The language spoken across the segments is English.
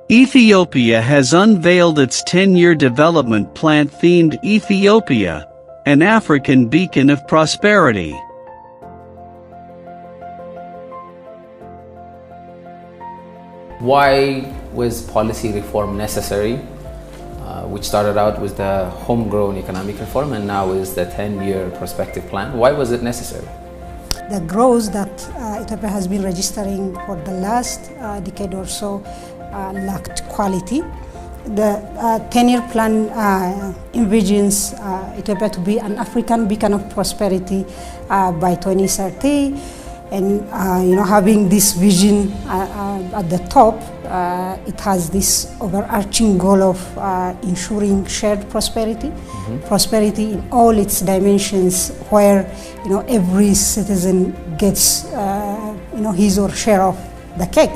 Ethiopia has unveiled its 10-year development plan themed Ethiopia, an African beacon of prosperity. Why was policy reform necessary? Which started out with the homegrown economic reform and now is the 10-year prospective plan. Why was it necessary? The growth that Ethiopia has been registering for the last decade or so lacked quality. The 10-year plan envisions Ethiopia to be an African beacon of prosperity by 2030. And having this vision at the top, it has this overarching goal of ensuring shared prosperity, prosperity in all its dimensions, where every citizen gets his or share of the cake.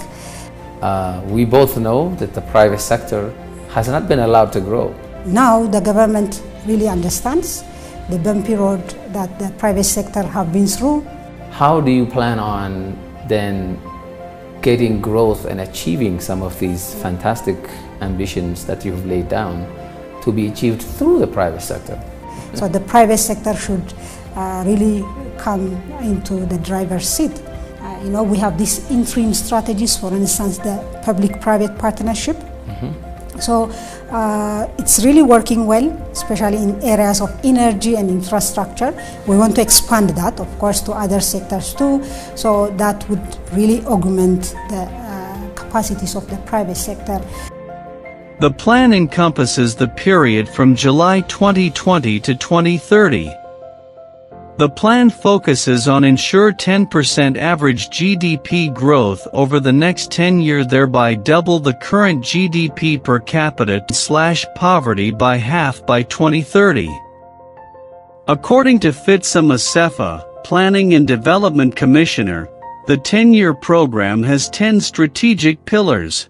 We both know that the private sector has not been allowed to grow. Now the government really understands the bumpy road that the private sector have been through. How do you plan on then getting growth and achieving some of these fantastic ambitions that you've laid down to be achieved through the private sector? So the private sector should really come into the driver's seat. We have these interim strategies, for instance, the public-private partnership. So it's really working well, especially in areas of energy and infrastructure. We want to expand that, of course, to other sectors too. So that would really augment the capacities of the private sector. The plan encompasses the period from July 2020 to 2030. The plan focuses on ensure 10% average GDP growth over the next 10 years, thereby double the current GDP per capita / poverty by half by 2030. According to Fitsum Assefa, Planning and Development Commissioner, the 10-year program has 10 strategic pillars.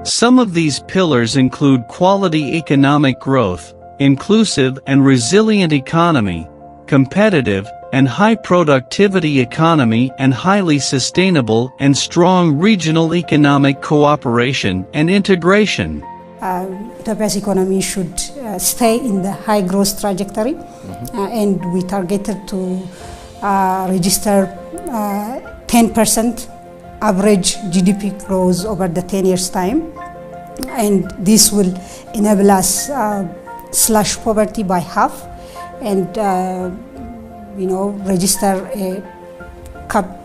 Some of these pillars include quality economic growth, inclusive and resilient economy, competitive and high productivity economy, and highly sustainable and strong regional economic cooperation and integration. Ethiopia's economy should stay in the high growth trajectory, and we targeted to register 10% average GDP growth over the 10 years time, and this will enable us slash poverty by half and register a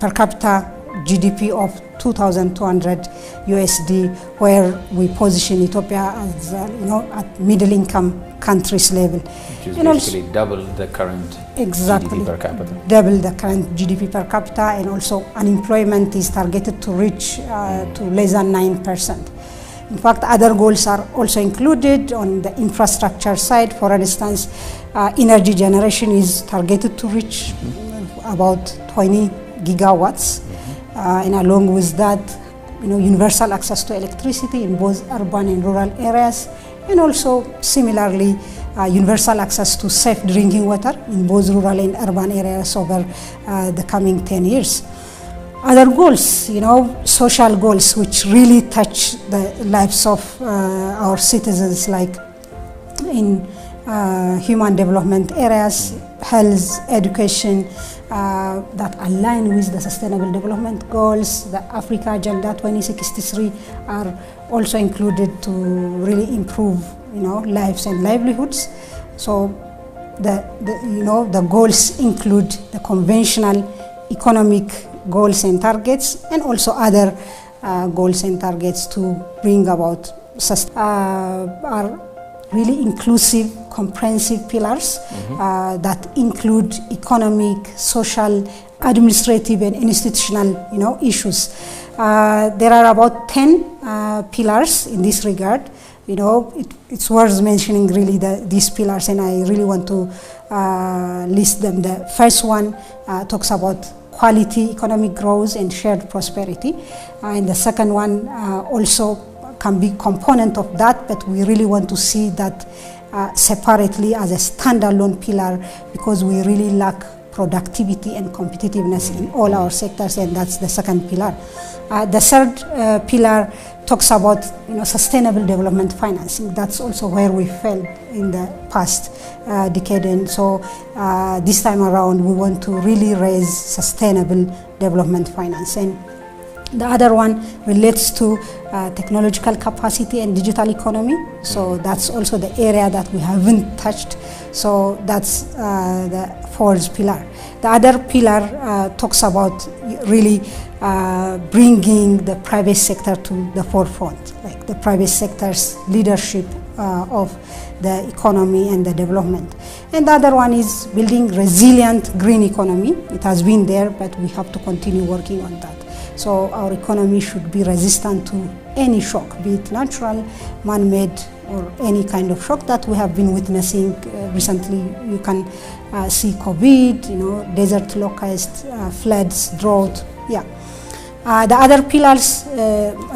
per capita GDP of 2,200 USD, where we position Ethiopia as at middle income countries level. Which is basically double the current GDP per capita. Double the current GDP per capita, and also unemployment is targeted to reach to less than 9%. In fact, other goals are also included on the infrastructure side. For instance, energy generation is targeted to reach about 20 gigawatts. And along with that, universal access to electricity in both urban and rural areas. And also, similarly, universal access to safe drinking water in both rural and urban areas over the coming 10 years. Other goals, social goals, which really touch the lives of our citizens, like in human development areas, health, education, that align with the Sustainable Development Goals. The Africa Agenda 2063 are also included to really improve, lives and livelihoods. So the goals include the conventional economic goals and targets, and also other goals and targets to bring about are really inclusive, comprehensive pillars that include economic, social, administrative, and institutional, issues. There are about 10 pillars in this regard. It's worth mentioning really these pillars, and I really want to list them. The first one talks about quality economic growth and shared prosperity, and the second one also can be component of that, but we really want to see that separately as a standalone pillar, because we really lack productivity and competitiveness in all our sectors, and that's the second pillar. The third pillar talks about sustainable development financing. That's also where we failed in the past decade, and so this time around we want to really raise sustainable development finance. And the other one relates to technological capacity and digital economy. So that's also the area that we haven't touched. So that's the fourth pillar. The other pillar talks about really bringing the private sector to the forefront, like the private sector's leadership of the economy and the development. And the other one is building resilient green economy. It has been there, but we have to continue working on that. So our economy should be resistant to any shock, be it natural, man-made, or any kind of shock that we have been witnessing recently. You can see COVID, desert locust, floods, drought. Yeah. The other pillars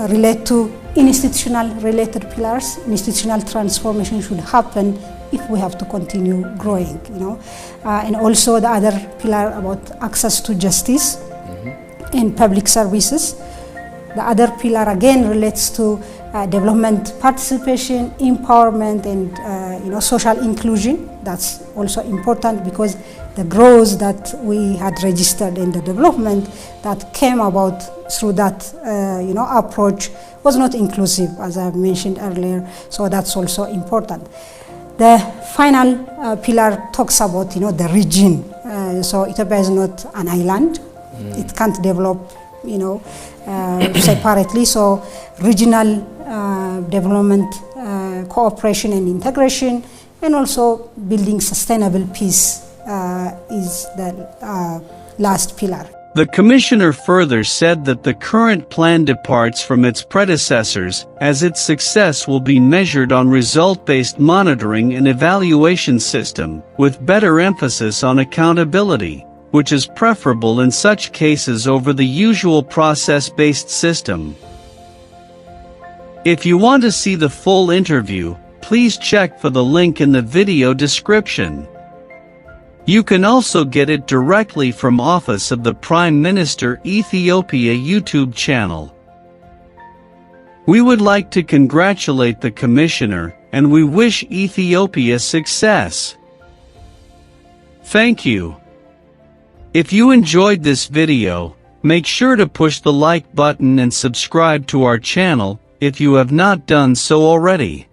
relate to institutional related pillars. Institutional transformation should happen if we have to continue growing, and also the other pillar about access to justice and public services. The other pillar again relates to development participation, empowerment, and social inclusion. That's also important because the growth that we had registered in the development that came about through that approach was not inclusive, as I mentioned earlier. So that's also important. The final pillar talks about the region. So Ethiopia is not an island. It can't develop separately. So regional development, cooperation and integration, and also building sustainable peace is the last pillar. The Commissioner further said that the current plan departs from its predecessors, as its success will be measured on result-based monitoring and evaluation system, with better emphasis on accountability, which is preferable in such cases over the usual process-based system. If you want to see the full interview, please check for the link in the video description. You can also get it directly from Office of the Prime Minister Ethiopia YouTube channel. We would like to congratulate the Commissioner, and we wish Ethiopia success. Thank you. If you enjoyed this video, make sure to push the like button and subscribe to our channel if you have not done so already.